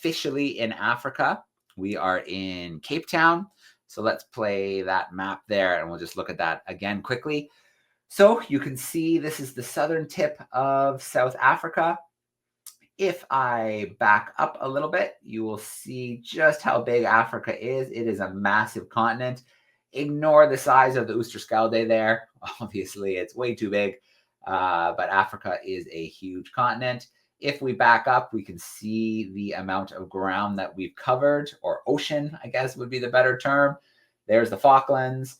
officially in Africa. We are in Cape Town. So let's play that map there, and we'll just look at that again quickly. So you can see this is the southern tip of South Africa. If I back up a little bit, you will see just how big Africa is. It is a massive continent. Ignore the size of the Oosterschelde there. Obviously, it's way too big, but Africa is a huge continent. If we back up, we can see the amount of ground that we've covered, or ocean, I guess would be the better term. There's the Falklands.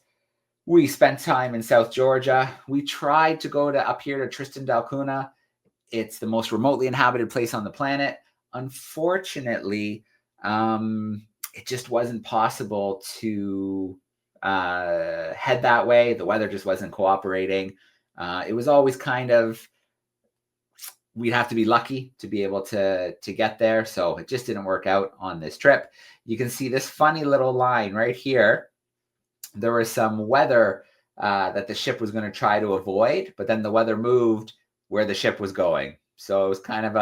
We spent time in South Georgia. We tried to go up here to Tristan da Cunha. It's the most remotely inhabited place on the planet. Unfortunately, it just wasn't possible to head that way. The weather just wasn't cooperating. It was always kind of, we'd have to be lucky to be able to get there. So it just didn't work out on this trip. You can see this funny little line right here. There was some weather that the ship was going to try to avoid, but then the weather moved where the ship was going. So it was kind of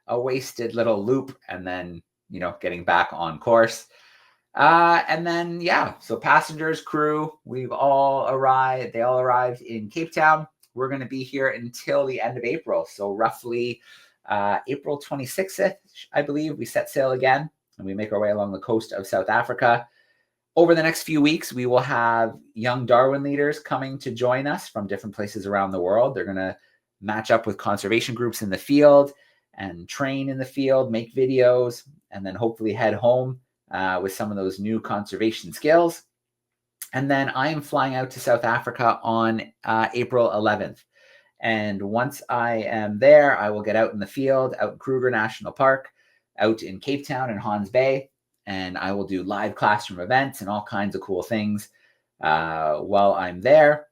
a wasted little loop, and then, you know, getting back on course. And then, yeah, so passengers, crew, we've all arrived. They all arrived in Cape Town. We're going to be here until the end of April. So roughly April 26th, I believe, we set sail again, and we make our way along the coast of South Africa. Over the next few weeks, we will have young Darwin leaders coming to join us from different places around the world. They're going to match up with conservation groups in the field and train in the field, make videos, and then hopefully head home with some of those new conservation skills. And then I am flying out to South Africa on April 11th. And once I am there, I will get out in the field, out in Kruger National Park, out in Cape Town and Hans Bay. And I will do live classroom events and all kinds of cool things while I'm there.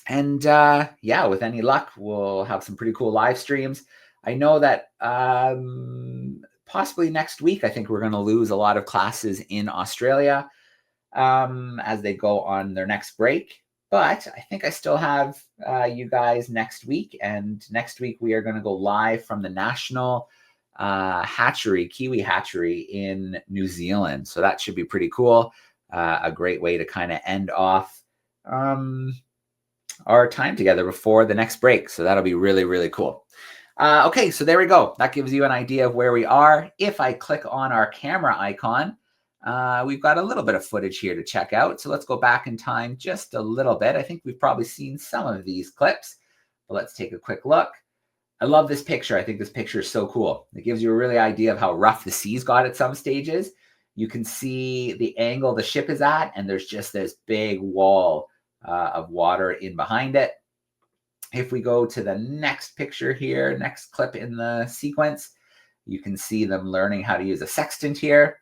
And yeah, with any luck, we'll have some pretty cool live streams. I know that possibly next week, I think we're going to lose a lot of classes in Australia as they go on their next break. But I think I still have you guys next week. And next week, we are going to go live from the National Hatchery, Kiwi Hatchery in New Zealand. So that should be pretty cool. A great way to kind of end off our time together before the next break. So that'll be really, really cool. Okay, so there we go. That gives you an idea of where we are. If I click on our camera icon, we've got a little bit of footage here to check out. So let's go back in time just a little bit. I think we've probably seen some of these clips, but let's take a quick look. I love this picture. I think this picture is so cool. It gives you a really idea of how rough the seas got at some stages. You can see the angle the ship is at, and there's just this big wall of water in behind it. If we go to the next picture here, next clip in the sequence, you can see them learning how to use a sextant here.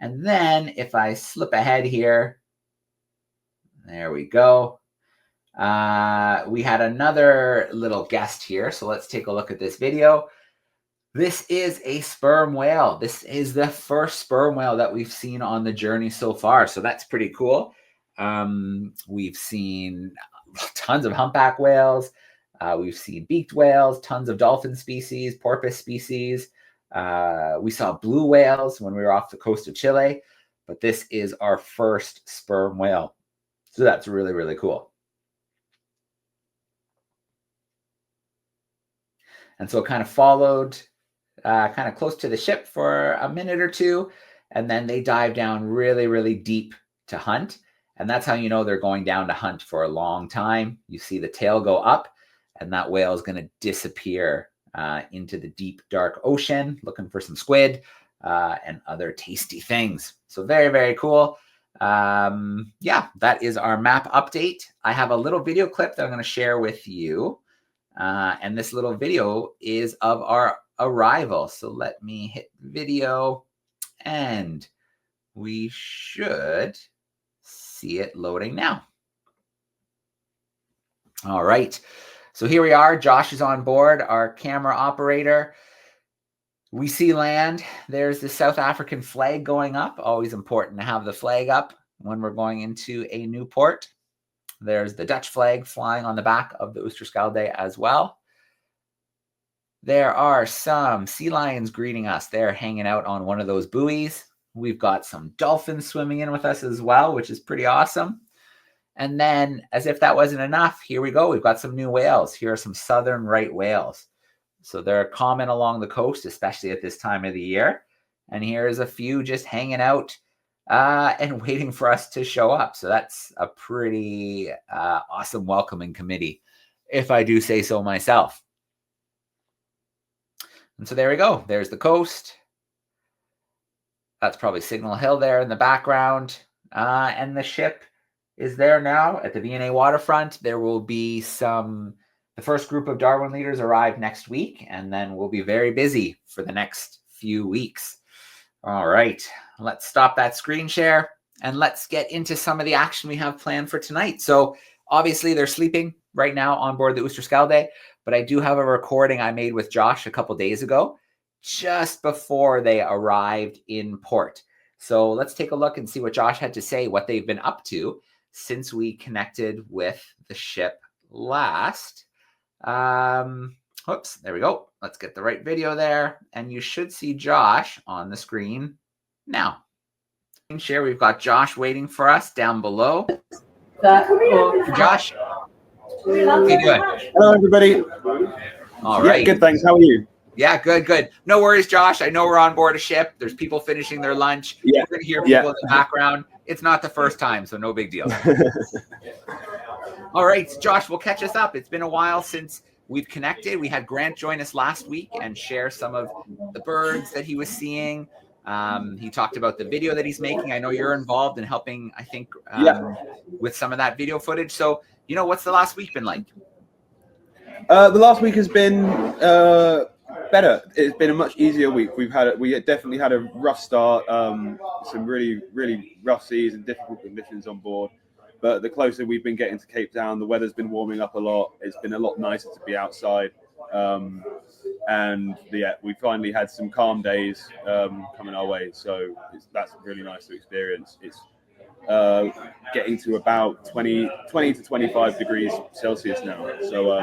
And then if I slip ahead here, there we go. We had another little guest here. So let's take a look at this video. This is a sperm whale. This is the first sperm whale that we've seen on the journey so far. So that's pretty cool. We've seen tons of humpback whales. We've seen beaked whales, tons of dolphin species, porpoise species. We saw blue whales when we were off the coast of Chile, but this is our first sperm whale. So that's really, really cool. And so it kind of followed kind of close to the ship for a minute or two, and then they dive down really, really deep to hunt. And that's how you know they're going down to hunt for a long time. You see the tail go up, and that whale is going to disappear into the deep, dark ocean, looking for some squid and other tasty things. So very, very cool. Yeah, that is our map update. I have a little video clip that I'm going to share with you. And this little video is of our arrival. So let me hit video, and we should see it loading now. All right. So here we are. Josh is on board, our camera operator. We see land. There's the South African flag going up. Always important to have the flag up when we're going into a new port. There's the Dutch flag flying on the back of the Oosterschelde as well. There are some sea lions greeting us. They're hanging out on one of those buoys. We've got some dolphins swimming in with us as well, which is pretty awesome. And then, as if that wasn't enough, here we go. We've got some new whales. Here are some southern right whales. So they're common along the coast, especially at this time of the year. And here's a few just hanging out and waiting for us to show up. So that's a pretty awesome welcoming committee, if I do say so myself. And so there we go. There's the coast. That's probably Signal Hill there in the background. And the ship is there now at the V&A waterfront. There will be the first group of Darwin leaders arrive next week, and then we'll be very busy for the next few weeks. All right, let's stop that screen share and let's get into some of the action we have planned for tonight. So obviously they're sleeping right now on board the Oosterschelde, but I do have a recording I made with Josh a couple days ago, just before they arrived in port. So let's take a look and see what Josh had to say, what they've been up to since we connected with the ship last. Whoops, there we go. Let's get the right video there. And you should see Josh on the screen now. Share, we've got Josh waiting for us down below. Josh, how are you doing? Hello, everybody. All right. Yeah, good, thanks. How are you? Yeah, good. No worries, Josh. I know we're on board a ship. There's people finishing their lunch. Yeah. We're going to hear people in the background. It's not the first time, so no big deal. All right, Josh, we'll catch us up. It's been a while since we've connected. We had Grant join us last week and share some of the birds that he was seeing. He talked about the video that he's making. I know you're involved in helping, I think, with some of that video footage. So, what's the last week been like? The last week has been better. It's been a much easier week. We definitely had a rough start, some really, really rough seas and difficult conditions on board. But the closer we've been getting to Cape Town, the weather's been warming up a lot. It's been a lot nicer to be outside. And we finally had some calm days coming our way. So that's really nice to experience. It's getting to about 20 to 25 degrees Celsius now. So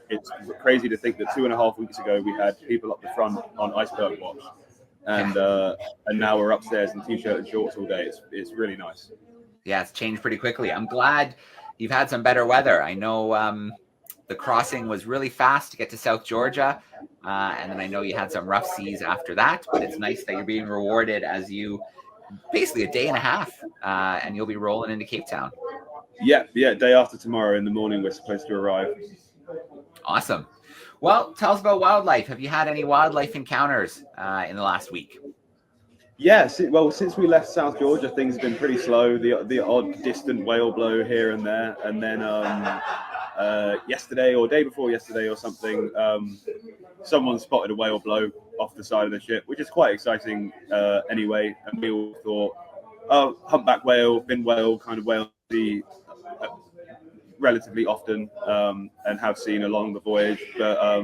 it's crazy to think that 2.5 weeks ago we had people up the front on iceberg watch. And now we're upstairs in t-shirt and shorts all day. It's really nice. Yeah, it's changed pretty quickly. I'm glad you've had some better weather. I know the crossing was really fast to get to South Georgia. And then I know you had some rough seas after that. But it's nice that you're being rewarded as you basically a day and a half and you'll be rolling into Cape Town. Yeah. Day after tomorrow in the morning, we're supposed to arrive. Awesome. Well, tell us about wildlife. Have you had any wildlife encounters in the last week? Yeah, since we left South Georgia, things have been pretty slow. The odd distant whale blow here and there, and then yesterday or day before yesterday or something, someone spotted a whale blow off the side of the ship, which is quite exciting anyway. And we all thought, oh, humpback whale, fin whale, kind of whale, relatively often, and have seen along the voyage. But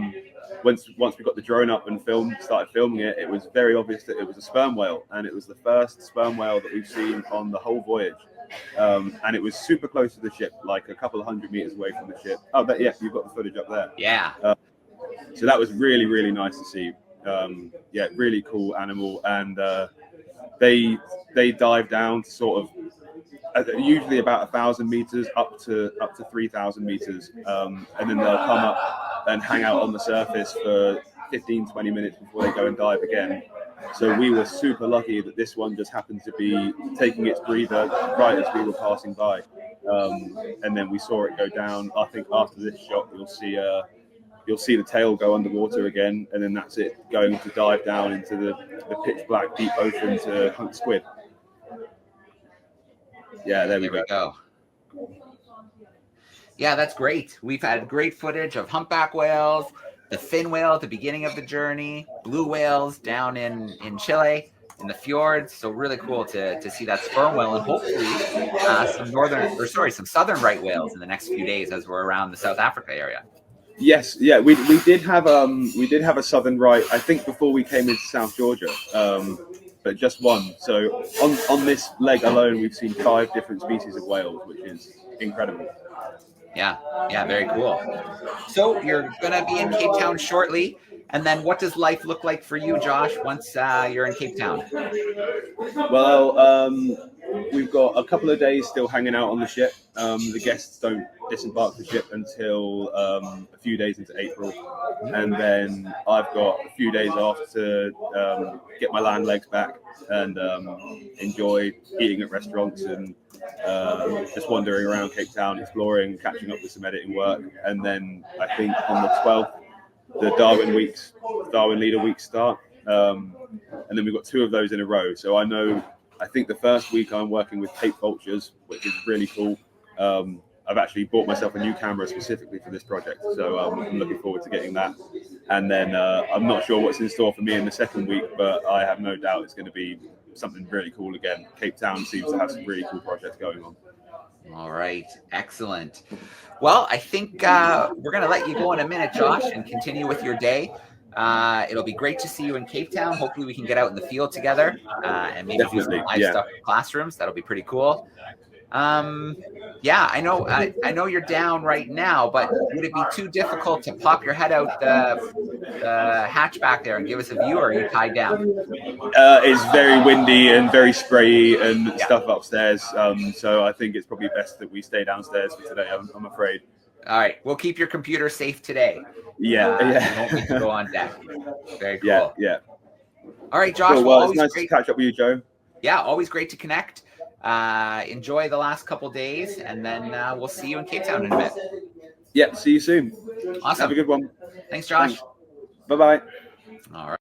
once we got the drone up and started filming it, it was very obvious that it was a sperm whale, and it was the first sperm whale that we've seen on the whole voyage. And it was super close to the ship, like a couple of 100 meters away from the ship. Oh, you've got the footage up there. Yeah. So that was really, really nice to see. Really cool animal, and they dive down to sort of usually about 1,000 meters up to 3,000 meters, and then they'll come up and hang out on the surface for 15-20 minutes before they go and dive again. So we were super lucky that this one just happened to be taking its breather right as we were passing by, and then we saw it go down. I think after this shot you'll see the tail go underwater again, and then that's it, going to dive down into the pitch black deep ocean to hunt squid. Yeah, there we go. Yeah, that's great. We've had great footage of humpback whales, the fin whale at the beginning of the journey, blue whales down in Chile, in the fjords. So really cool to see that sperm whale, and hopefully some southern right whales in the next few days as we're around the South Africa area. Yes, yeah, we did have a southern right, I think, before we came into South Georgia. But just one. So on this leg alone, we've seen 5 different species of whales, which is incredible. Yeah, very cool. So you're going to be in Cape Town shortly. And then what does life look like for you, Josh, once you're in Cape Town? Well, we've got a couple of days still hanging out on the ship. The guests don't disembark the ship until a few days into April. And then I've got a few days off to get my land legs back and enjoy eating at restaurants and just wandering around Cape Town, exploring, catching up with some editing work. And then I think on the 12th, the Darwin Leader Week start. And then we've got 2 of those in a row. So I think the first week I'm working with Cape Vultures, which is really cool. I've actually bought myself a new camera specifically for this project, so I'm looking forward to getting that. And then I'm not sure what's in store for me in the second week, but I have no doubt it's going to be something really cool again. Cape Town seems to have some really cool projects going on. All right, excellent. Well, I think we're going to let you go in a minute, Josh, and continue with your day. It'll be great to see you in Cape Town. Hopefully we can get out in the field together and maybe do some live stuff in classrooms. That'll be pretty cool. Yeah, I know you're down right now, but would it be too difficult to pop your head out the hatchback there and give us a view, or are you tied down? It's very windy and very sprayy and stuff upstairs, so I think it's probably best that we stay downstairs for today, I'm afraid. All right, we'll keep your computer safe today. You won't need to go on deck. Very cool. Yeah. All right, Josh. Cool. Well, it's nice to catch up with you, Joe. Yeah, always great to connect. Enjoy the last couple days, and then we'll see you in Cape Town in a bit. Yeah, see you soon. Awesome. Have a good one. Thanks, Josh. Bye-bye. All right.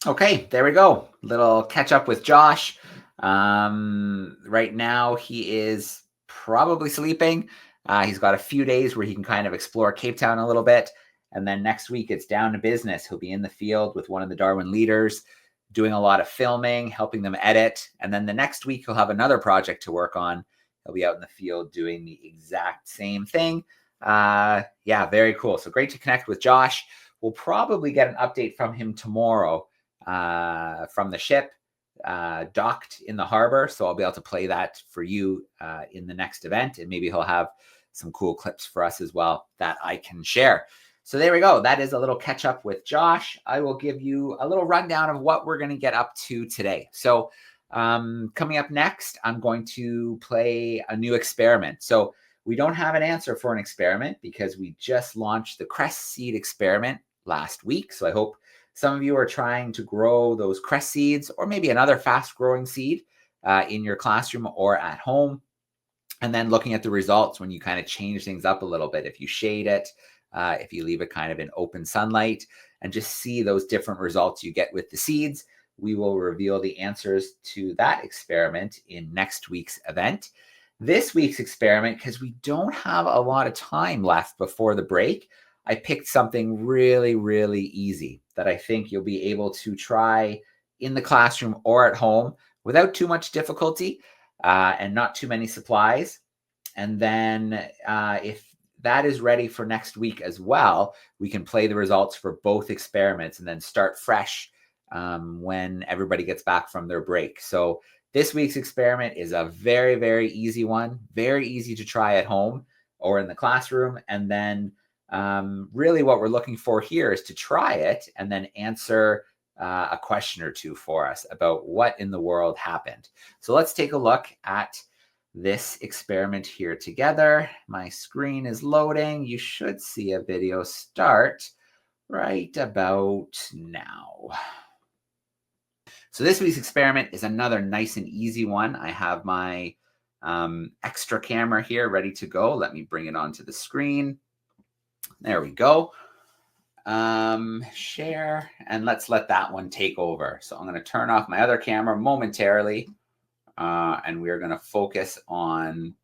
Okay, there we go. Little catch up with Josh. Right now, he is probably sleeping. He's got a few days where he can kind of explore Cape Town a little bit. And then next week, it's down to business. He'll be in the field with one of the Darwin leaders, doing a lot of filming, helping them edit. And then the next week, he'll have another project to work on. He'll be out in the field doing the exact same thing. Yeah, very cool. So great to connect with Josh. We'll probably get an update from him tomorrow from the ship docked in the harbor. So I'll be able to play that for you in the next event. And maybe he'll have some cool clips for us as well that I can share. So there we go. That is a little catch up with Josh. I will give you a little rundown of what we're going to get up to today. So coming up next, I'm going to play a new experiment. So we don't have an answer for an experiment because we just launched the cress seed experiment last week. So I hope some of you are trying to grow those cress seeds or maybe another fast growing seed in your classroom or at home. And then looking at the results when you kind of change things up a little bit, if you shade it, if you leave it kind of in open sunlight, and just see those different results you get with the seeds. We will reveal the answers to that experiment in next week's event. This week's experiment, because we don't have a lot of time left before the break, I picked something really, really easy that I think you'll be able to try in the classroom or at home without too much difficulty and not too many supplies. And then if that is ready for next week as well, we can play the results for both experiments and then start fresh when everybody gets back from their break. So this week's experiment is a very, very easy one, very easy to try at home or in the classroom. And then really what we're looking for here is to try it and then answer a question or two for us about what in the world happened. So let's take a look at this experiment here together. My screen is loading. You should see a video start right about now. So this week's experiment is another nice and easy one. I have my extra camera here ready to go. Let me bring it onto the screen. There we go. Share, and let's let that one take over. So I'm going to turn off my other camera momentarily, and we're going to focus on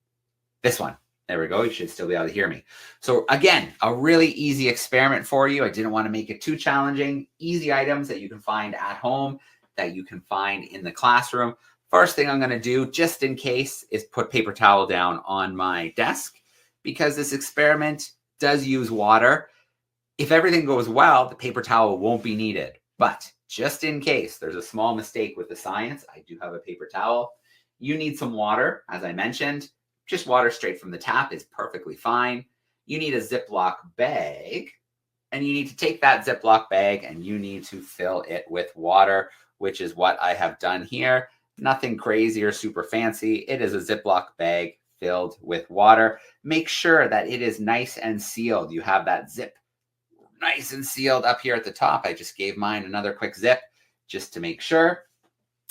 this one. There we go. You should still be able to hear me. So again, a really easy experiment for you. I didn't want to make it too challenging. Easy items that you can find at home, that you can find in the classroom. First thing I'm going to do, just in case, is put paper towel down on my desk because this experiment does use water. If everything goes well, the paper towel won't be needed. But just in case there's a small mistake with the science, I do have a paper towel. You need some water, as I mentioned. Just water straight from the tap is perfectly fine. You need a Ziploc bag. And you need to take that Ziploc bag and you need to fill it with water, which is what I have done here. Nothing crazy or super fancy. It is a Ziploc bag filled with water. Make sure that it is nice and sealed. You have that zip nice and sealed up here at the top. I just gave mine another quick zip just to make sure.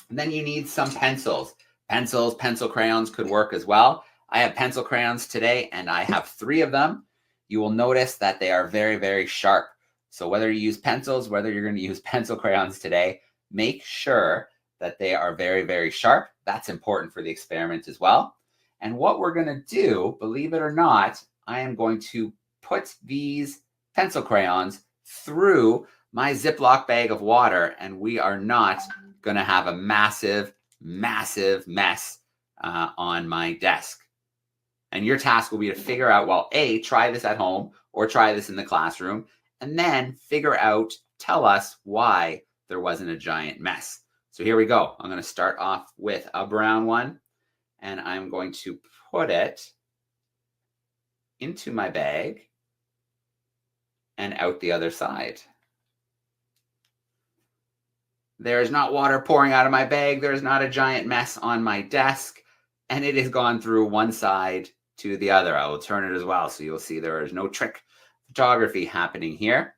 And then you need some pencils. Pencil crayons could work as well. I have pencil crayons today and I have 3 of them. You will notice that they are very, very sharp. So whether you use pencils, whether you're going to use pencil crayons today, make sure that they are very, very sharp. That's important for the experiment as well. And what we're going to do, believe it or not, I am going to put these pencil crayons through my Ziploc bag of water, and we are not going to have a massive, massive mess on my desk. And your task will be to figure out, well, A, try this at home or try this in the classroom, and then figure out, tell us why there wasn't a giant mess. So here we go. I'm going to start off with a brown one, and I'm going to put it into my bag and out the other side. There is not water pouring out of my bag. There is not a giant mess on my desk, and it has gone through one side to the other. I will turn it as well, so you'll see there is no trick photography happening here.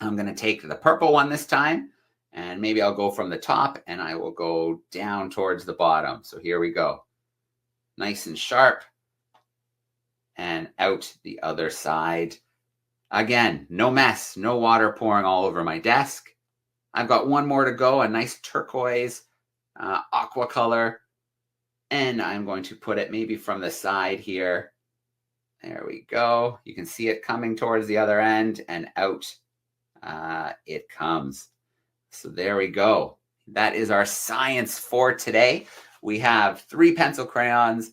I'm going to take the purple one this time, and maybe I'll go from the top and I will go down towards the bottom. So here we go. Nice and sharp, and out the other side. Again, no mess, no water pouring all over my desk. I've got one more to go, a nice turquoise, aqua color. And I'm going to put it maybe from the side here. There we go. You can see it coming towards the other end, and out it comes. So there we go. That is our science for today. We have 3 pencil crayons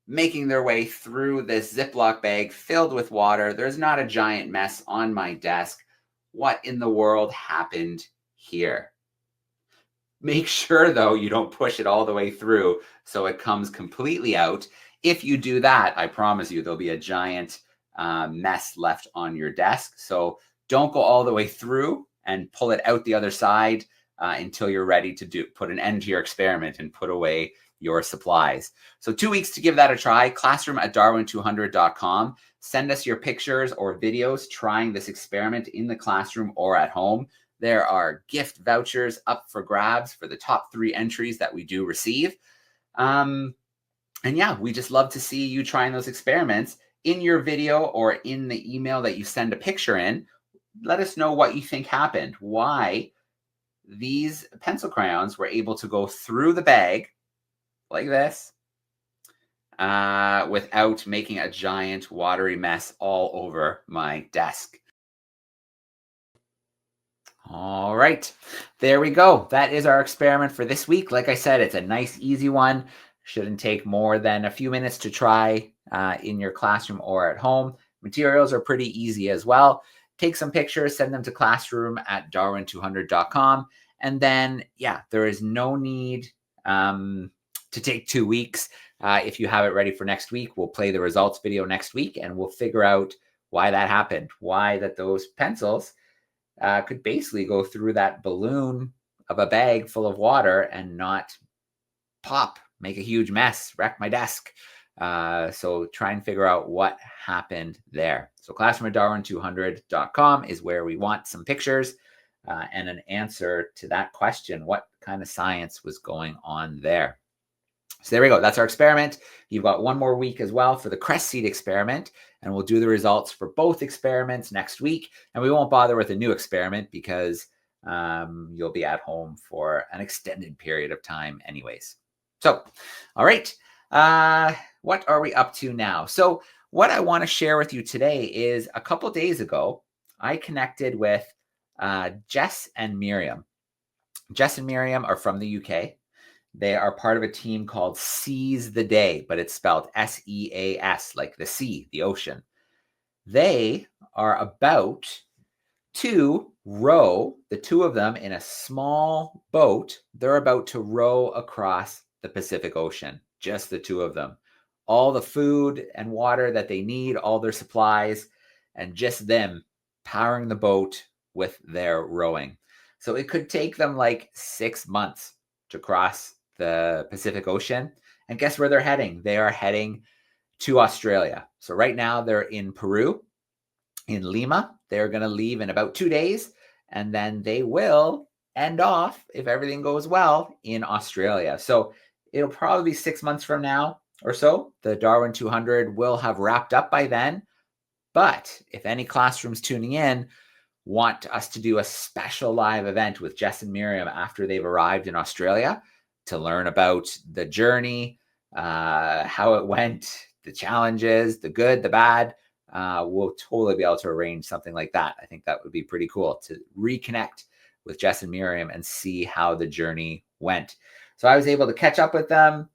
making their way through this Ziploc bag filled with water. There's not a giant mess on my desk. What in the world happened here? Make sure, though, you don't push it all the way through so it comes completely out. If you do that, I promise you there'll be a giant mess left on your desk. So don't go all the way through and pull it out the other side until you're ready to put an end to your experiment and put away your supplies. So 2 weeks to give that a try. Classroom@darwin200.com. Send us your pictures or videos trying this experiment in the classroom or at home. There are gift vouchers up for grabs for the top 3 entries that we do receive. And yeah, we just love to see you trying those experiments. In your video or in the email that you send a picture in, let us know what you think happened, why these pencil crayons were able to go through the bag like this without making a giant watery mess all over my desk. All right, there we go. That is our experiment for this week. Like I said, it's a nice, easy one. Shouldn't take more than a few minutes to try in your classroom or at home. Materials are pretty easy as well. Take some pictures, send them to classroom@darwin200.com. And then, yeah, there is no need to take 2 weeks. If you have it ready for next week, we'll play the results video next week and we'll figure out why that happened, why that those pencils could basically go through that balloon of a bag full of water and not pop, make a huge mess, wreck my desk. So try and figure out what happened there. So classroom@darwin200.com is where we want some pictures and an answer to that question. What kind of science was going on there? So there we go. That's our experiment. You've got one more week as well for the crest seed experiment, and we'll do the results for both experiments next week. And we won't bother with a new experiment because you'll be at home for an extended period of time anyways. So, all right. What are we up to now? So what I want to share with you today is a couple days ago, I connected with Jess and Miriam. Jess and Miriam are from the UK. They are part of a team called Seize the Day, but it's spelled S-E-A-S, like the sea, the ocean. They are about to row, the 2 of them in a small boat. They're about to row across the Pacific Ocean, just the 2 of them. All the food and water that they need, all their supplies, and just them powering the boat with their rowing. So it could take them like 6 months to cross the Pacific Ocean. And guess where they're heading? They are heading to Australia. So right now they're in Peru, in Lima. They're going to leave in about 2 days, and then they will end off, if everything goes well, in Australia. So it'll probably be 6 months from now or so. The Darwin 200 will have wrapped up by then. But if any classrooms tuning in want us to do a special live event with Jess and Miriam after they've arrived in Australia to learn about the journey, how it went, the challenges, the good, the bad, we'll totally be able to arrange something like that. I think that would be pretty cool to reconnect with Jess and Miriam and see how the journey went. So I was able to catch up with them,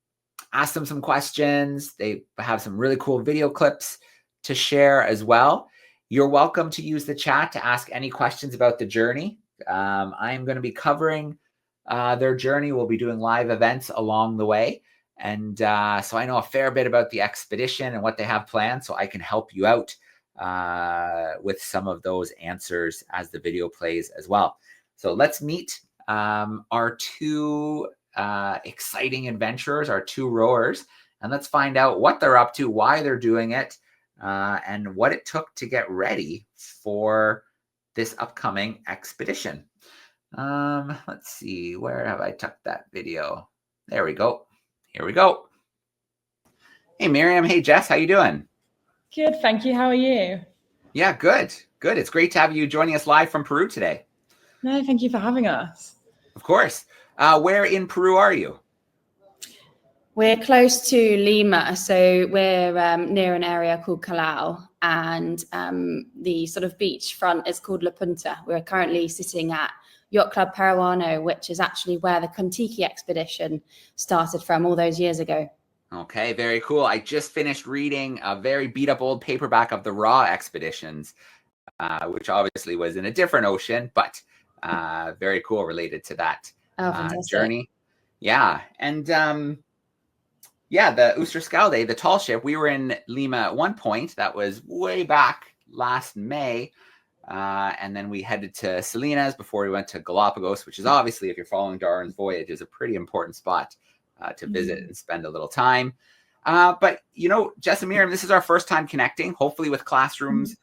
ask them some questions. They have some really cool video clips to share as well. You're welcome to use the chat to ask any questions about the journey. I'm going to be covering their journey. We'll be doing live events along the way. And so I know a fair bit about the expedition and what they have planned, so I can help you out with some of those answers as the video plays as well. So let's meet our two exciting adventurers, our two rowers, and let's find out what they're up to, why they're doing it, and what it took to get ready for this upcoming expedition. Let's see, where have I tucked that video? There we go. Here we go. Hey, Miriam. Hey, Jess. How you doing? Good, thank you. How are you? Yeah, good. Good. It's great to have you joining us live from Peru today. No, thank you for having us. Of course. Where in Peru are you? We're close to Lima, so we're near an area called Callao, and the sort of beach front is called La Punta. We're currently sitting at Yacht Club Peruano, which is actually where the Kon-Tiki expedition started from all those years ago. Okay, very cool. I just finished reading a very beat up old paperback of the Raw expeditions, which obviously was in a different ocean, but very cool related to that journey. Yeah, and yeah, the Oosterschelde, the tall ship, we were in Lima at one point. That was way back last May. And then we headed to Salinas before we went to Galapagos, which is obviously, if you're following Darwin's voyage, is a pretty important spot to visit and spend a little time. But, you know, Jess and Miriam, this is our first time connecting, hopefully with classrooms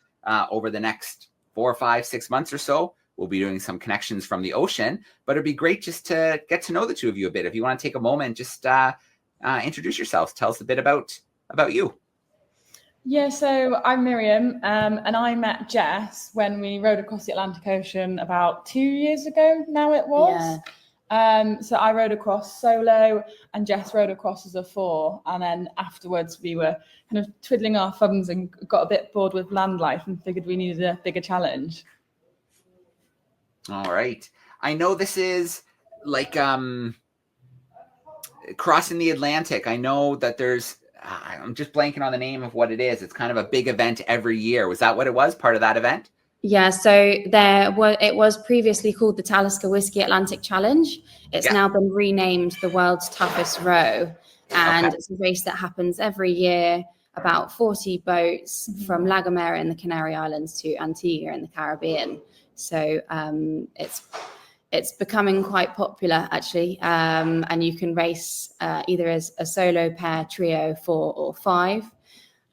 over the next 4, 5, 6 months or so. We'll be doing some connections from the ocean, but it'd be great just to get to know the two of you a bit. If you want to take a moment, just introduce yourselves. Tell us a bit about you. Yeah, so I'm Miriam, and I met Jess when we rowed across the Atlantic Ocean about 2 years ago now it was. Yeah. So I rowed across solo and Jess rowed across as a four, and then afterwards we were kind of twiddling our thumbs and got a bit bored with land life and figured we needed a bigger challenge. All right. I know this is like crossing the Atlantic. I know that there's I'm just blanking on the name of what it is. It's kind of a big event every year. Was that what it was? Part of that event? Yeah, so it was previously called the Talisker Whiskey Atlantic Challenge. It's now been renamed the World's Toughest Row. And it's a race that happens every year. About 40 boats from La Gomera in the Canary Islands to Antigua in the Caribbean. So it's becoming quite popular, actually, and you can race either as a solo, pair, trio, 4 or 5.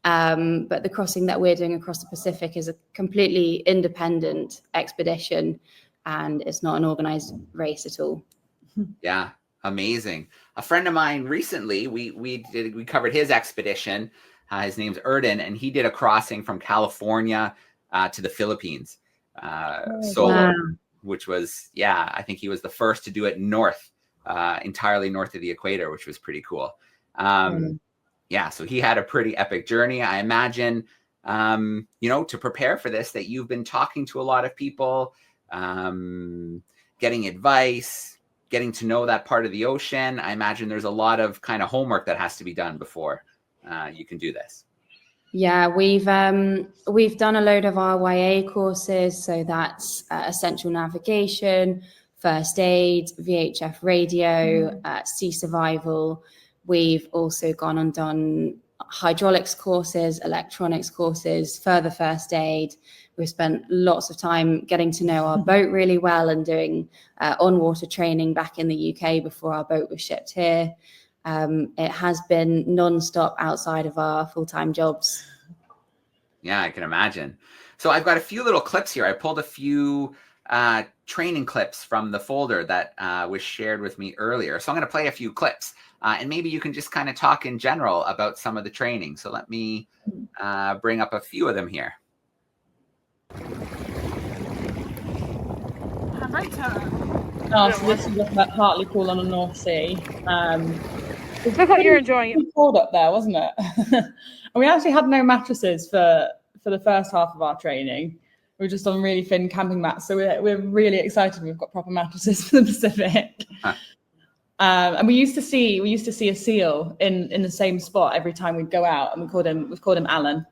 But the crossing that we're doing across the Pacific is a completely independent expedition, and it's not an organized race at all. Yeah, amazing. A friend of mine recently, we covered his expedition. His name's Erden, and he did a crossing from California to the Philippines solo. Wow. Which was, I think he was the first to do it north, entirely north of the equator, which was pretty cool. Yeah, so he had a pretty epic journey. I imagine, you know, to prepare for this, that you've been talking to a lot of people, getting advice, getting to know that part of the ocean. I imagine there's a lot of kind of homework that has to be done before you can do this. Yeah, we've done a load of RYA courses, so that's essential navigation, first aid, VHF radio, sea survival. We've also gone and done hydraulics courses, electronics courses, further first aid. We've spent lots of time getting to know our boat really well and doing on-water training back in the UK before our boat was shipped here. It has been non-stop outside of our full-time jobs. Yeah, I can imagine. So I've got a few little clips here. I pulled a few training clips from the folder that was shared with me earlier. So I'm going to play a few clips and maybe you can just kind of talk in general about some of the training. So let me bring up a few of them here. Oh, so this is at Hartlepool on the North Sea. Look like you're enjoying it. Cold up there, wasn't it? And we actually had no mattresses for the first half of our training. We were just on really thin camping mats, so we're really excited. We've got proper mattresses for the Pacific. Huh. And we used to see a seal in the same spot every time we'd go out, and we've called him Alan.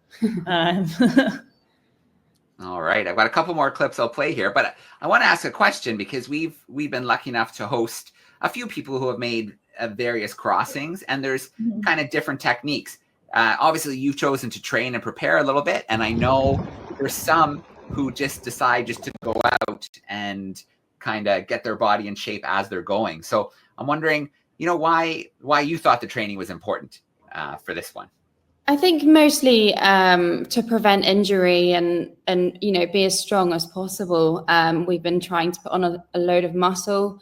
All right, I've got a couple more clips I'll play here, but I want to ask a question because we've been lucky enough to host a few people who have made various crossings, and there's kind of different techniques. Obviously, you've chosen to train and prepare a little bit, and I know there's some who just decide just to go out and kind of get their body in shape as they're going. So I'm wondering, why you thought the training was important for this one. I think mostly to prevent injury and be as strong as possible. We've been trying to put on a load of muscle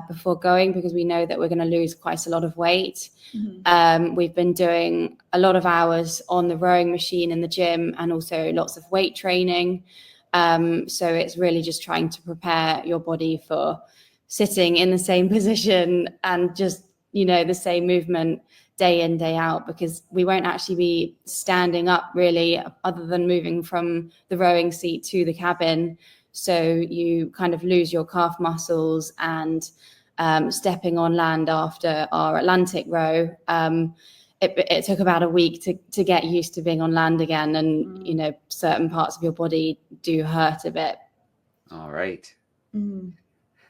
before going because we know that we're going to lose quite a lot of weight. We've been doing a lot of hours on the rowing machine in the gym and also lots of weight training. So it's really just trying to prepare your body for sitting in the same position and just, the same movement day in, day out, because we won't actually be standing up really other than moving from the rowing seat to the cabin. So you kind of lose your calf muscles and stepping on land after our Atlantic row. It took about a week to get used to being on land again. And, certain parts of your body do hurt a bit. All right.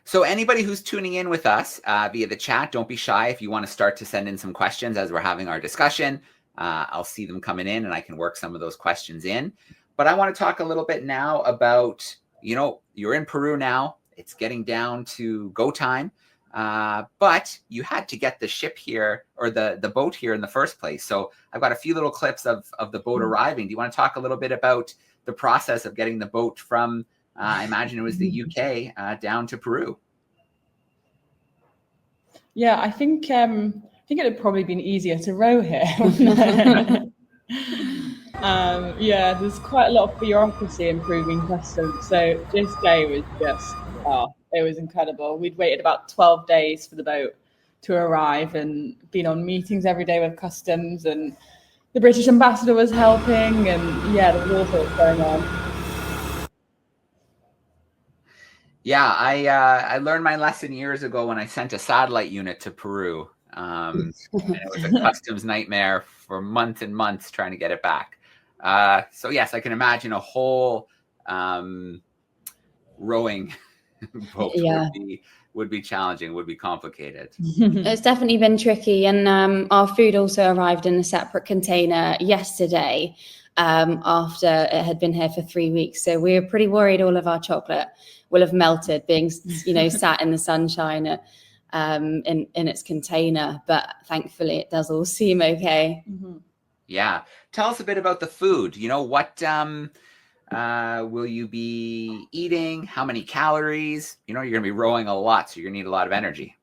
So anybody who's tuning in with us via the chat, don't be shy if you want to start to send in some questions as we're having our discussion. I'll see them coming in and I can work some of those questions in. But I want to talk a little bit now about, you're in Peru now. It's getting down to go time. But you had to get the ship here or the boat here in the first place. So I've got a few little clips of the boat arriving. Do you want to talk a little bit about the process of getting the boat from I imagine it was the UK down to Peru? Yeah, I think it would probably been easier to row here. Yeah, there's quite a lot of bureaucracy in proving customs. So this day was just, it was incredible. We'd waited about 12 days for the boat to arrive and been on meetings every day with customs, and the British ambassador was helping, and yeah, there was all sorts going on. Yeah, I learned my lesson years ago when I sent a satellite unit to Peru. And it was a customs nightmare for months and months trying to get it back. So yes, I can imagine a whole rowing boat would be challenging, would be complicated. It's definitely been tricky. And our food also arrived in a separate container yesterday after it had been here for 3 weeks. So we were pretty worried all of our chocolate will have melted being, sat in the sunshine in its container. But thankfully it does all seem okay. Yeah. Tell us a bit about the food. What will you be eating? How many calories? You're going to be rowing a lot, so you're going to need a lot of energy.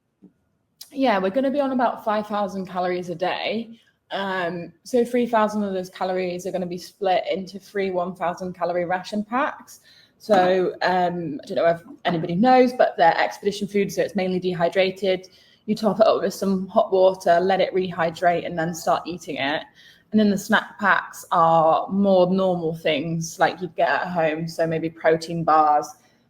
Yeah, we're going to be on about 5,000 calories a day. So 3,000 of those calories are going to be split into 3 1,000 calorie ration packs. So I don't know if anybody knows, but they're expedition food, so it's mainly dehydrated. You top it up with some hot water, let it rehydrate, and then start eating it. And then the snack packs are more normal things like you'd get at home. So maybe protein bars,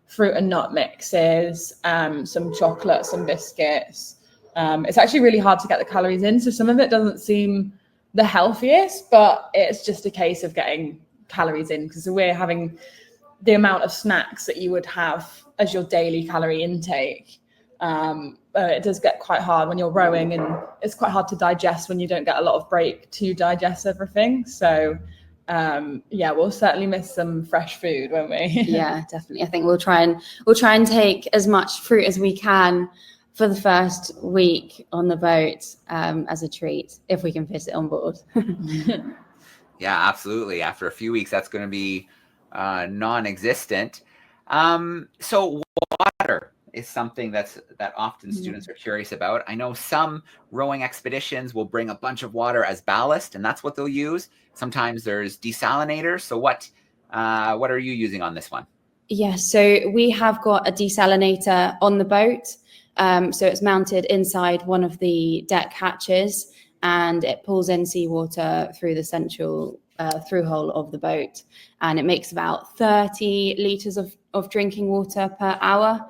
fruit and nut mixes, some chocolate, some biscuits. It's actually really hard to get the calories in. So some of it doesn't seem the healthiest, but it's just a case of getting calories in because we're having the amount of snacks that you would have as your daily calorie intake. It does get quite hard when you're rowing, and it's quite hard to digest when you don't get a lot of break to digest everything. So we'll certainly miss some fresh food, won't we? Yeah, definitely. I think we'll try and take as much fruit as we can for the first week on the boat as a treat, if we can fit it on board. Yeah, absolutely. After a few weeks, that's going to be non-existent. So water is something that often students are curious about. I know some rowing expeditions will bring a bunch of water as ballast, and that's what they'll use. Sometimes there's desalinators. So what are you using on this one? Yeah, so we have got a desalinator on the boat. So it's mounted inside one of the deck hatches, and it pulls in seawater through the central through hole of the boat, and it makes about 30 litres of drinking water per hour.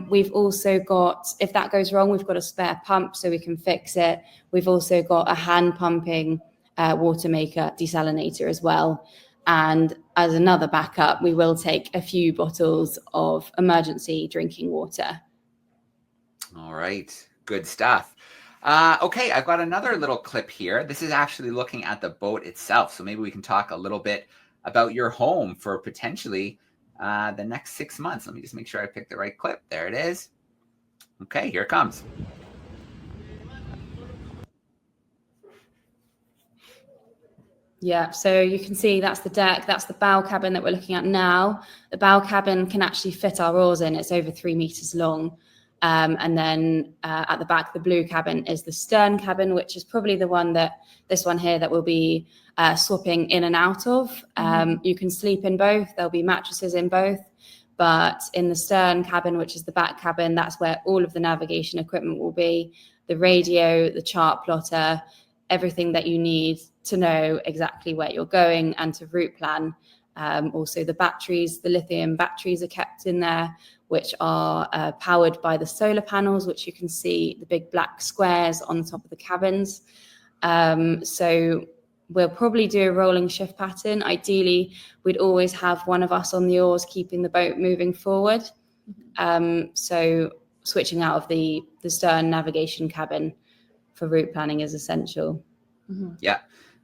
We've also got, if that goes wrong, we've got a spare pump so we can fix it. We've also got a hand pumping water maker desalinator as well. And as another backup, we will take a few bottles of emergency drinking water. All right, good stuff. Okay, I've got another little clip here. This is actually looking at the boat itself. So maybe we can talk a little bit about your home for potentially the next 6 months. Let me just make sure I picked the right clip. There it is. Okay, here it comes. Yeah, so you can see that's the deck. That's the bow cabin that we're looking at now. The bow cabin can actually fit our oars in. It's over 3 meters long. And then at the back, the blue cabin is the stern cabin, which is probably the one this one here that we'll be swapping in and out of. You can sleep in both. There'll be mattresses in both. But in the stern cabin, which is the back cabin, that's where all of the navigation equipment will be. The radio, the chart plotter, everything that you need to know exactly where you're going and to route plan. Also the batteries, the lithium batteries are kept in there, which are powered by the solar panels, which you can see the big black squares on the top of the cabins. So we'll probably do a rolling shift pattern. Ideally, we'd always have one of us on the oars keeping the boat moving forward. So switching out of the stern navigation cabin for route planning is essential. Yeah.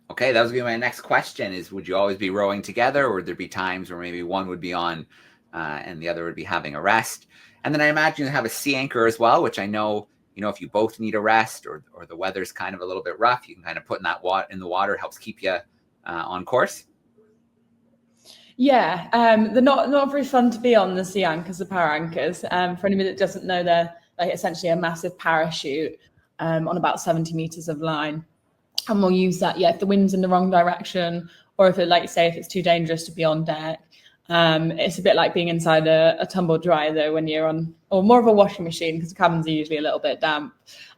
Okay, that was going to be my next question is, would you always be rowing together, or would there be times where maybe one would be on and the other would be having a rest? And then I imagine you have a sea anchor as well, which I know, if you both need a rest or the weather's kind of a little bit rough, you can kind of put in the water, helps keep you on course. Yeah, they're not very fun to be on, the sea anchors, the power anchors. For anybody that doesn't know, they're like essentially a massive parachute on about 70 meters of line. And we'll use that, if the wind's in the wrong direction, or if if it's too dangerous to be on deck. It's a bit like being inside a tumble dryer, though, when you're on, or more of a washing machine, because the cabins are usually a little bit damp.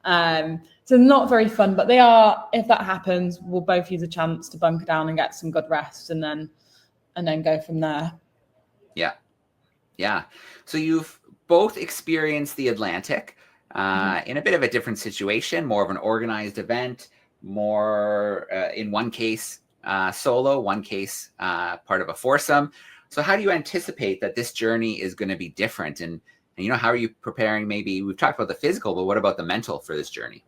So not very fun, but they are, if that happens, we'll both use a chance to bunker down and get some good rest and then go from there. Yeah. So you've both experienced the Atlantic in a bit of a different situation, more of an organized event, more in one case solo, one case part of a foursome. So how do you anticipate that this journey is going to be different? And how are you preparing? Maybe we've talked about the physical, but what about the mental for this journey?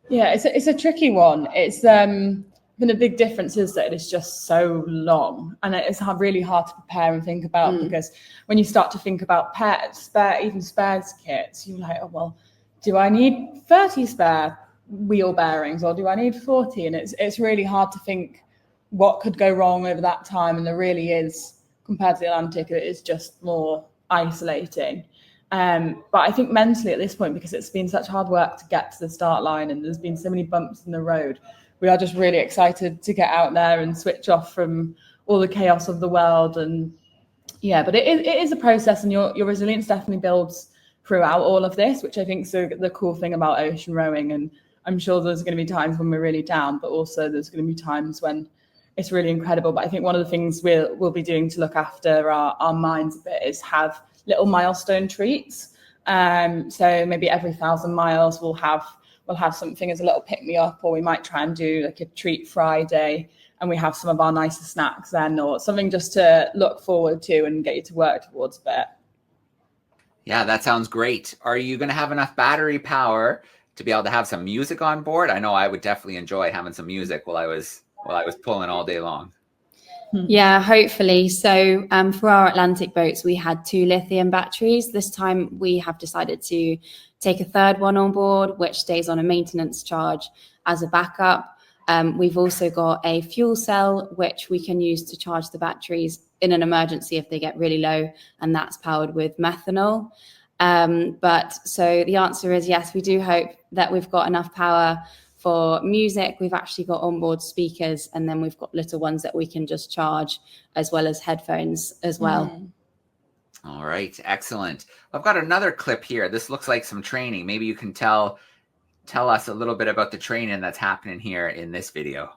Yeah, it's a tricky one. It's been a big difference is that it's just so long, and it's really hard to prepare and think about, because when you start to think about even spares kits, you're like, oh, well, do I need 30 spare wheel bearings, or do I need 40? And it's really hard to think what could go wrong over that time. And there really is, compared to the Atlantic, it is just more isolating. But I think mentally at this point, because it's been such hard work to get to the start line and there's been so many bumps in the road, we are just really excited to get out there and switch off from all the chaos of the world. And but it is a process, and your resilience definitely builds throughout all of this, which I think is the cool thing about ocean rowing. And I'm sure there's going to be times when we're really down, but also there's going to be times when it's really incredible. But I think one of the things we'll be doing to look after our minds a bit is have little milestone treats. So maybe every 1,000 miles we'll have something as a little pick-me-up, or we might try and do like a treat Friday, and we have some of our nicer snacks then, or something just to look forward to and get you to work towards a bit. Yeah, that sounds great. Are you going to have enough battery power to be able to have some music on board? I know I would definitely enjoy having some music while I was pulling all day long. Yeah, hopefully. So for our Atlantic boats, we had 2 lithium batteries. This time we have decided to take a third one on board, which stays on a maintenance charge as a backup. We've also got a fuel cell, which we can use to charge the batteries in an emergency if they get really low, and that's powered with methanol. But so the answer is yes, we do hope that we've got enough power for music. We've actually got onboard speakers, and then we've got little ones that we can just charge, as well as headphones as well. All right, excellent. I've got another clip here. This looks like some training. Maybe you can tell us a little bit about the training that's happening here in this video.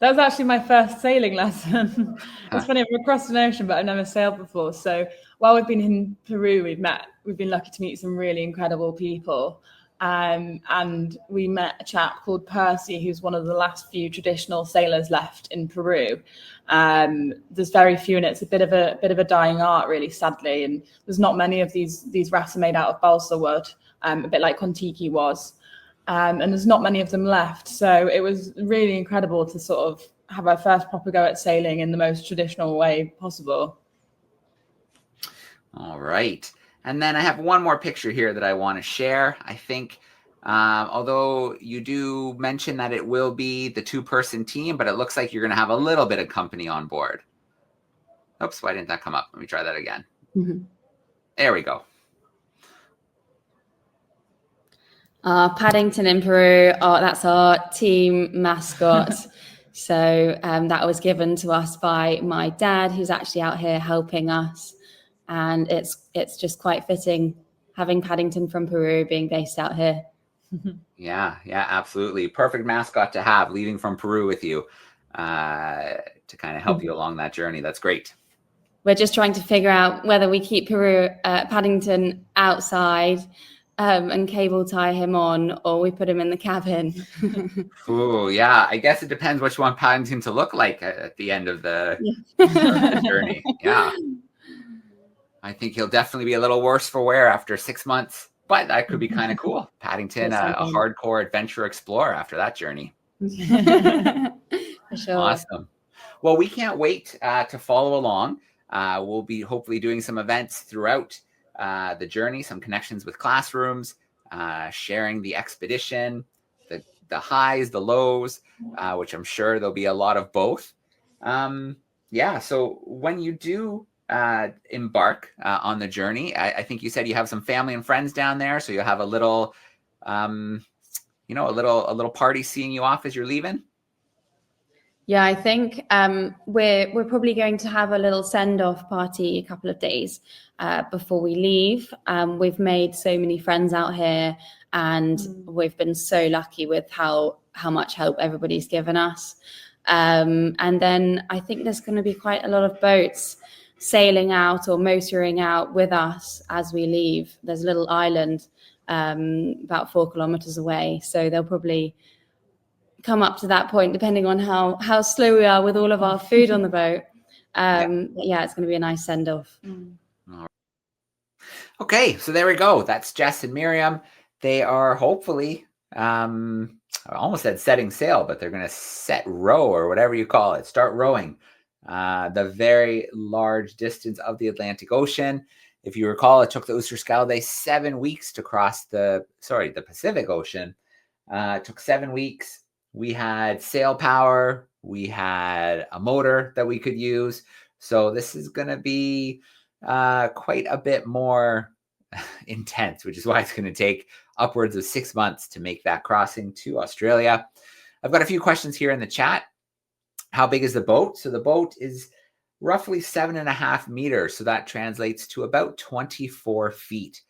That was actually my first sailing lesson. It's funny, I'm across an ocean, but I've never sailed before. So while we've been in Peru, we've been lucky to meet some really incredible people. And we met a chap called Percy, who's one of the last few traditional sailors left in Peru. There's very few, and it's a bit of a dying art, really, sadly. And there's not many of these rafts are made out of balsa wood, a bit like Kontiki was. And there's not many of them left. So it was really incredible to sort of have our first proper go at sailing in the most traditional way possible. All right. And then I have one more picture here that I want to share. I think, although you do mention that it will be the 2-person team, but it looks like you're going to have a little bit of company on board. Oops, why didn't that come up? Let me try that again. There we go. Paddington in Peru, that's our team mascot. So that was given to us by my dad, who's actually out here helping us. And it's just quite fitting having Paddington from Peru being based out here. Yeah, absolutely. Perfect mascot to have, leaving from Peru with you to kind of help you along that journey. That's great. We're just trying to figure out whether we keep Paddington outside and cable tie him on, or we put him in the cabin. Ooh, yeah. I guess it depends what you want Paddington to look like at the end of the journey. Yeah. I think he'll definitely be a little worse for wear after 6 months, but that could be kind of cool. Paddington, a hardcore adventure explorer after that journey. For sure. Awesome. Well, we can't wait to follow along. We'll be hopefully doing some events throughout the journey, some connections with classrooms, sharing the expedition, the highs, the lows, which I'm sure there'll be a lot of both. Yeah, so when you do embark on the journey, I think you said you have some family and friends down there, so you'll have a little, a little party seeing you off as you're leaving. Yeah, I think we're probably going to have a little send-off party a couple of days before we leave. We've made so many friends out here, and we've been so lucky with how much help everybody's given us. And then I think there's going to be quite a lot of boats sailing out or motoring out with us as we leave. There's a little island about 4 kilometers away, so they'll probably come up to that point depending on how slow we are with all of our food on the boat. Yeah, it's going to be a nice send-off. Okay, so there we go. That's Jess and Miriam. They are hopefully, I almost said setting sail, but they're going to set row, or whatever you call it, start rowing the very large distance of the Atlantic Ocean. If you recall, it took the Oosterschelde 7 weeks to cross the Pacific Ocean. It took 7 weeks. We had sail power. We had a motor that we could use. So this is going to be quite a bit more intense, which is why it's going to take upwards of 6 months to make that crossing to Australia. I've got a few questions here in the chat. How big is the boat? So the boat is roughly 7.5 meters. So that translates to about 24 feet.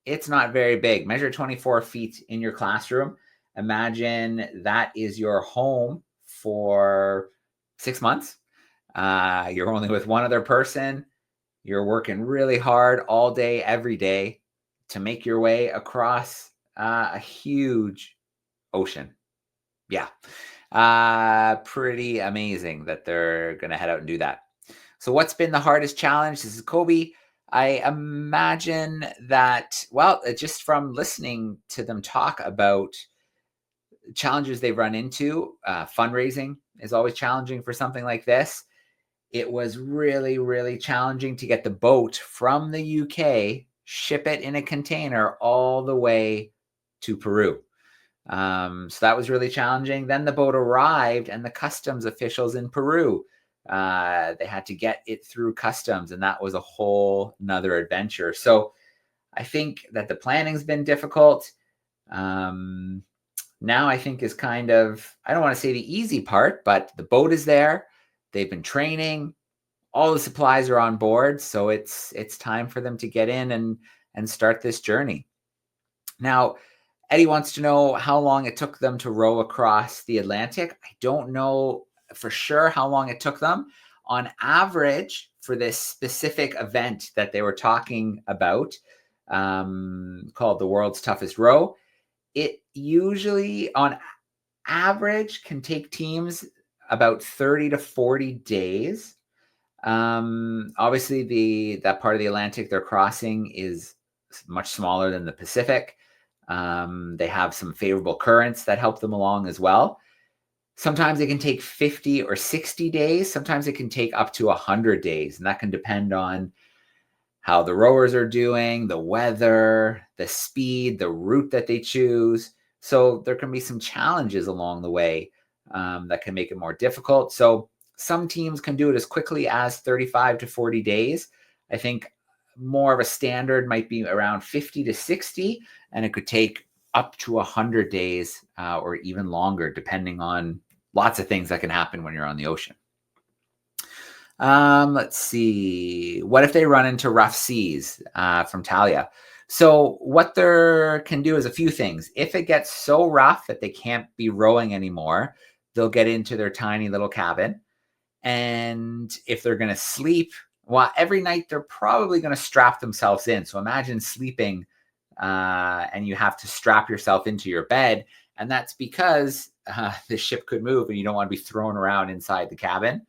It's not very big. Measure 24 feet in your classroom. Imagine that is your home for 6 months. You're only with one other person. You're working really hard all day, every day to make your way across a huge ocean. Yeah. Pretty amazing that they're going to head out and do that. So what's been the hardest challenge? This is Kobe. I imagine that, well, just from listening to them talk about challenges they've run into, fundraising is always challenging for something like this. It was really, really challenging to get the boat from the UK, ship it in a container all the way to Peru. So that was really challenging. Then the boat arrived and the customs officials in Peru, they had to get it through customs, and that was a whole nother adventure. So I think that the planning's been difficult. Now I think is kind of, I don't want to say the easy part, but the boat is there. They've been training. All the supplies are on board. So it's time for them to get in and start this journey. Now, Eddie wants to know how long it took them to row across the Atlantic. I don't know for sure how long it took them. On average, for this specific event that they were talking about, called the World's Toughest Row, it usually, on average, can take teams about 30 to 40 days. Obviously, that part of the Atlantic they're crossing is much smaller than the Pacific. They have some favorable currents that help them along as well. Sometimes it can take 50 or 60 days. Sometimes it can take up to 100 days. And that can depend on how the rowers are doing, the weather, the speed, the route that they choose. So there can be some challenges along the way that can make it more difficult. So some teams can do it as quickly as 35 to 40 days. I think more of a standard might be around 50 to 60, and it could take up to 100 days or even longer, depending on lots of things that can happen when you're on the ocean. Let's see. What if they run into rough seas? From Talia. So what they can do is a few things. If it gets so rough that they can't be rowing anymore, they'll get into their tiny little cabin. And if they're going to sleep, well, every night they're probably going to strap themselves in. So imagine sleeping and you have to strap yourself into your bed. And that's because the ship could move and you don't want to be thrown around inside the cabin.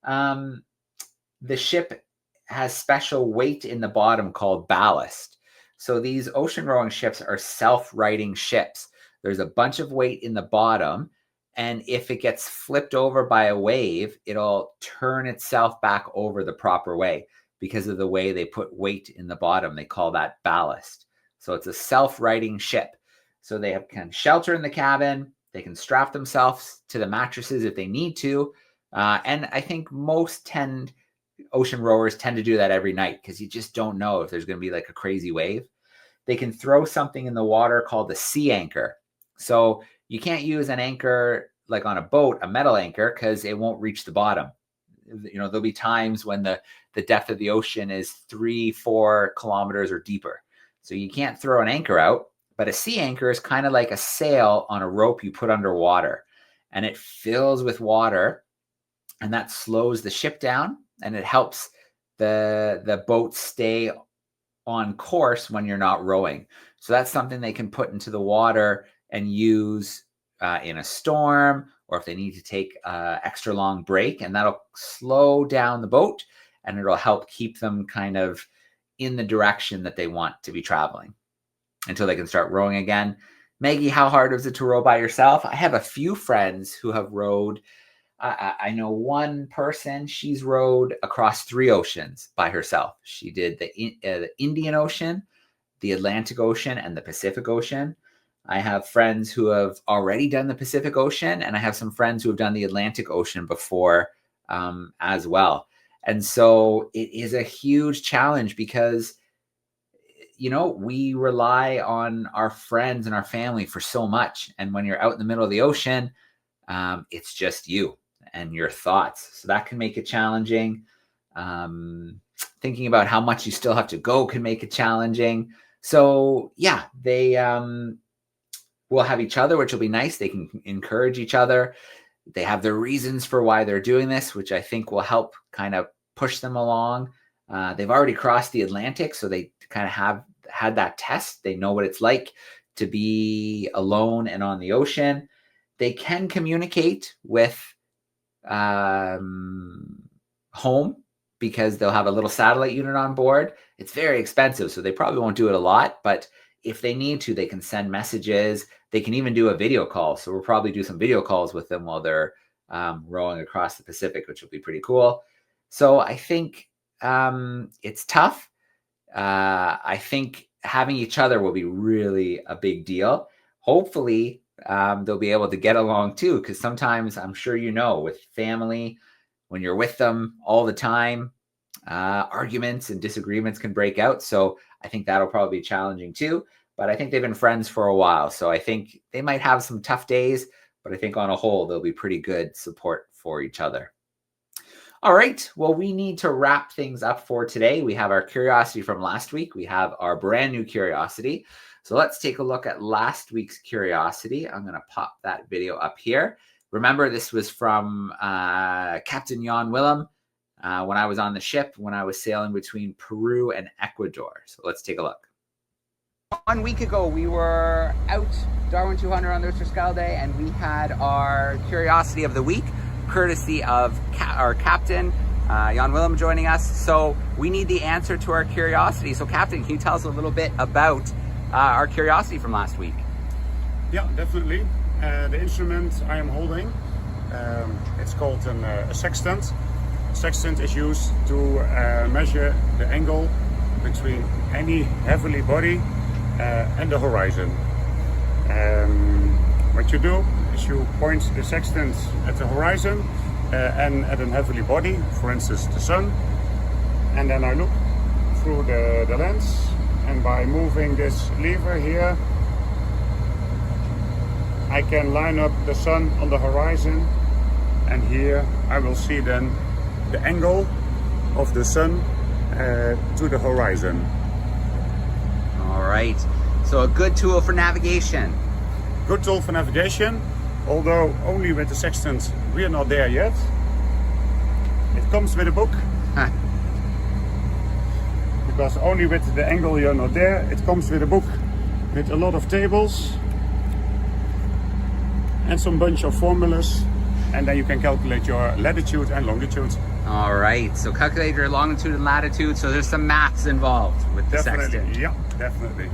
The ship has special weight in the bottom called ballast. So these ocean rowing ships are self-righting ships. There's a bunch of weight in the bottom. And if it gets flipped over by a wave, it'll turn itself back over the proper way because of the way they put weight in the bottom. They call that ballast. So it's a self-righting ship. So they can shelter in the cabin. They can strap themselves to the mattresses if they need to. And I think most ocean rowers tend to do that every night because you just don't know if there's going to be like a crazy wave. They can throw something in the water called a sea anchor. So you can't use an anchor like on a boat, a metal anchor, because it won't reach the bottom. You know, there'll be times when the depth of the ocean is 3-4 kilometers or deeper. So you can't throw an anchor out, but a sea anchor is kind of like a sail on a rope you put underwater, and it fills with water, and that slows the ship down, and it helps the boat stay on course when you're not rowing. So that's something they can put into the water and use in a storm, or if they need to take an extra long break, and that'll slow down the boat and it'll help keep them kind of in the direction that they want to be traveling until they can start rowing again. Maggie, how hard was it to row by yourself? I have a few friends who have rowed. I know one person, she's rowed across 3 oceans by herself. She did the Indian Ocean, the Atlantic Ocean, and the Pacific Ocean. I have friends who have already done the Pacific Ocean, and I have some friends who have done the Atlantic Ocean before as well. And so it is a huge challenge because, you know, we rely on our friends and our family for so much. And when you're out in the middle of the ocean, it's just you and your thoughts. So that can make it challenging. Thinking about how much you still have to go can make it challenging. So yeah, they will have each other, which will be nice. They can encourage each other. They have their reasons for why they're doing this, which I think will help kind of push them along. They've already crossed the Atlantic, so they kind of have had that test. They know what it's like to be alone and on the ocean. they can communicate with home because they'll have a little satellite unit on board. It's very expensive, so they probably won't do it a lot, but if they need to, they can send messages. They can even do a video call. So we'll probably do some video calls with them while they're rowing across the Pacific, which will be pretty cool. So I think it's tough. I think having each other will be really a big deal. Hopefully, they'll be able to get along too, because sometimes I'm sure with family, when you're with them all the time, arguments and disagreements can break out. So I think that'll probably be challenging too. But I think they've been friends for a while. So I think they might have some tough days, but I think on a whole, they'll be pretty good support for each other. All right. Well, we need to wrap things up for today. We have our curiosity from last week. We have our brand new curiosity. So let's take a look at last week's curiosity. I'm going to pop that video up here. Remember, this was from Captain Jan Willem when I was on the ship, when I was sailing between Peru and Ecuador. So let's take a look. 1 week ago, we were out DARWIN200 on the Oosterschelde, and we had our curiosity of the week, courtesy of our captain, Jan Willem, joining us. So we need the answer to our curiosity. So Captain, can you tell us a little bit about our curiosity from last week? Yeah, definitely. The instrument I am holding, it's called a sextant. A sextant is used to measure the angle between any heavenly body and the horizon. What you do is you point the sextant at the horizon and at a heavenly body, for instance the sun, and then I look through the lens, and by moving this lever here I can line up the sun on the horizon, and here I will see then the angle of the sun to the horizon. All right, so a good tool for navigation. Good tool for navigation, although only with the sextant we are not there yet. It comes with a book. Because only with the angle you're not there. It comes with a book with a lot of tables and some bunch of formulas, and then you can calculate your latitude and longitude. All right, so calculate your longitude and latitude. So there's some maths involved with the sextant. Yeah, definitely.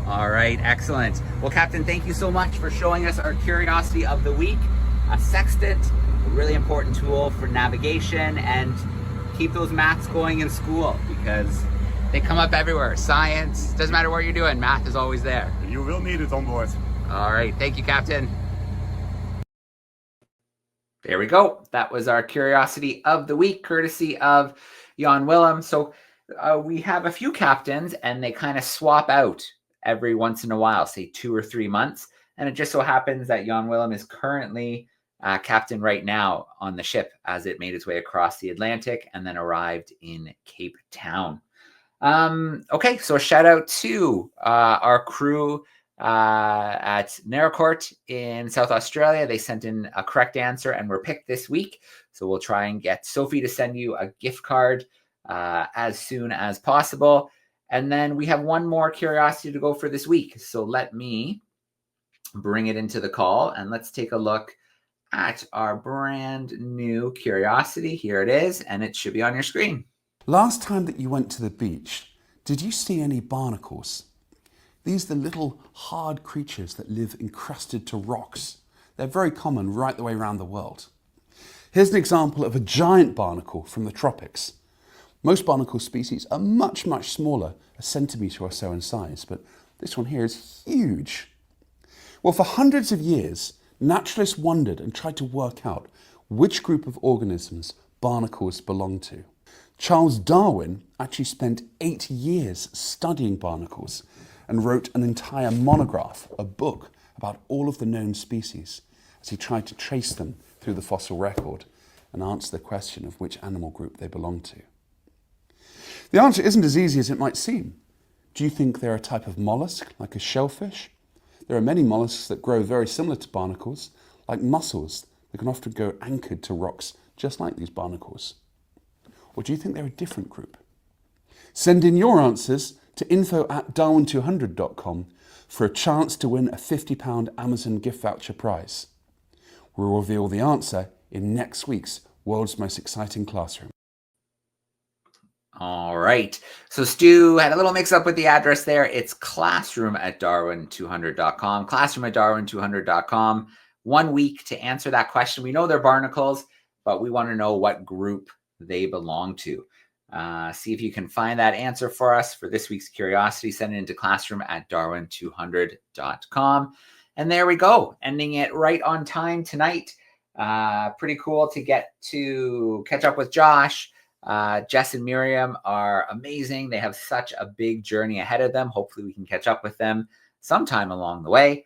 All right, excellent. Well, Captain, thank you so much for showing us our curiosity of the week. A sextant, a really important tool for navigation, and keep those maths going in school because they come up everywhere. Science, doesn't matter what you're doing, math is always there. You will need it on board. All right, thank you, Captain. There we go. That was our curiosity of the week, courtesy of Jan Willem. So we have a few captains, and they kind of swap out every once in a while, say 2 or 3 months. And it just so happens that Jan Willem is currently captain right now on the ship as it made its way across the Atlantic and then arrived in Cape Town. Okay, so a shout out to our crew at Naracoorte in South Australia. They sent in a correct answer and were picked this week. So we'll try and get Sophie to send you a gift card as soon as possible. And then we have one more curiosity to go for this week. So let me bring it into the call and let's take a look at our brand new curiosity. Here it is, and it should be on your screen. Last time that you went to the beach, did you see any barnacles? These are the little hard creatures that live encrusted to rocks. They're very common right the way around the world. Here's an example of a giant barnacle from the tropics. Most barnacle species are much, much smaller, a centimetre or so in size, but this one here is huge. Well, for hundreds of years, naturalists wondered and tried to work out which group of organisms barnacles belong to. Charles Darwin actually spent 8 years studying barnacles and wrote an entire monograph, a book, about all of the known species as he tried to trace them through the fossil record and answer the question of which animal group they belong to. The answer isn't as easy as it might seem. Do you think they're a type of mollusk, like a shellfish? There are many mollusks that grow very similar to barnacles, like mussels that can often go anchored to rocks just like these barnacles. Or do you think they're a different group? Send in your answers to info@darwin200.com for a chance to win a £50 Amazon gift voucher prize. We'll reveal the answer in next week's World's Most Exciting Classroom. All right. So Stu had a little mix up with the address there. It's classroom@darwin200.com. Classroom@darwin200.com. 1 week to answer that question. We know they're barnacles, but we want to know what group they belong to. See if you can find that answer for us for this week's curiosity. Send it into classroom@darwin200.com. And there we go. Ending it right on time tonight. Pretty cool to get to catch up with Josh. Jess and Miriam are amazing. They have such a big journey ahead of them. Hopefully we can catch up with them sometime along the way.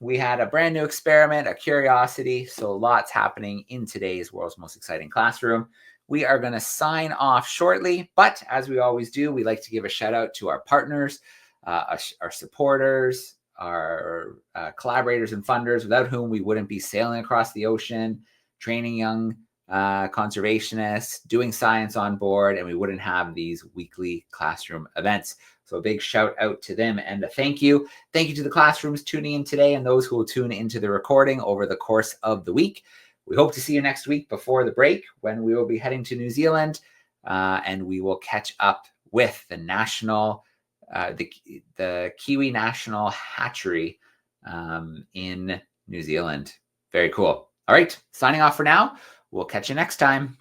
We had a brand new experiment, a curiosity. So lots happening in today's World's Most Exciting Classroom. We are going to sign off shortly, but as we always do, we like to give a shout out to our partners, our supporters, our collaborators and funders, without whom we wouldn't be sailing across the ocean, training young conservationists, doing science on board, and we wouldn't have these weekly classroom events. So a big shout out to them and a thank you. Thank you to the classrooms tuning in today and those who will tune into the recording over the course of the week. We hope to see you next week before the break when we will be heading to New Zealand and we will catch up with the national, the Kiwi National Hatchery in New Zealand. Very cool. All right, signing off for now. We'll catch you next time.